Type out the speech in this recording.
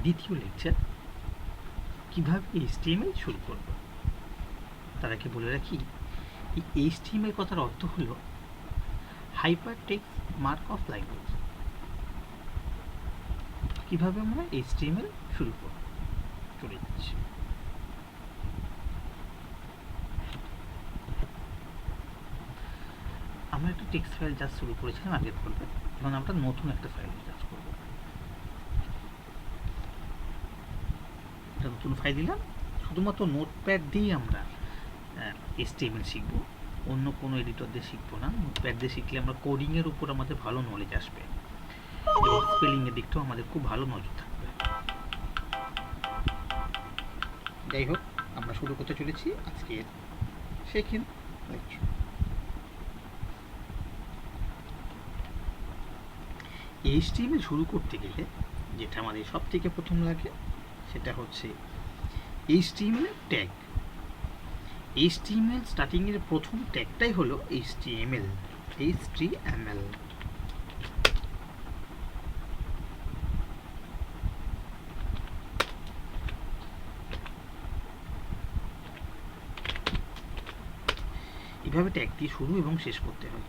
দ্বিতীয় লেকচার, কীভাবে এইচটিএমএল শুরু করব। তার আগে বলে রাখি, এই এইচটিএমএল কথার অর্থ হলো হাইপার টেক্সট মার্কআপ ল্যাঙ্গুয়েজ। কীভাবে আমরা এইচটিএমএল শুরু করব, চলে যাচ্ছি। আমরা একটা টেক্সট ফাইল জাস্ট শুরু করেছিলাম আগের পর্বে, এখন আমরা নতুন একটা ফাইল জাস্ট করব। একটা নতুন ফাইল দিলাম, শুধুমাত্র নোটপ্যাড দিয়েই আমরা এইচটিএমএল শিখব, অন্য কোনো এডিটর দিয়ে শিখবো না। নোটপ্যাড দিয়ে শিখলে আমরা কোডিংয়ের উপর আমাদের ভালো নলেজ আসবে এবং স্পেলিংয়ের দিকটাও আমাদের খুব ভালো নজর থাকবে। যাই হোক, আমরা শুরু করতে চলেছি আজকের সেকেন্ড লেকচার। এইচটিএমএল শুরু করতে গেলে যেটা আমাদের সব থেকে প্রথম লাগে সেটা হচ্ছে এইচটিএমএল এর ট্যাগ। এইচটিএমএল স্টার্টিংয়ের প্রথম ট্যাগটাই হলো এইচটিএমএল। এভাবে ট্যাগ দিয়ে শুরু এবং শেষ করতে হয়।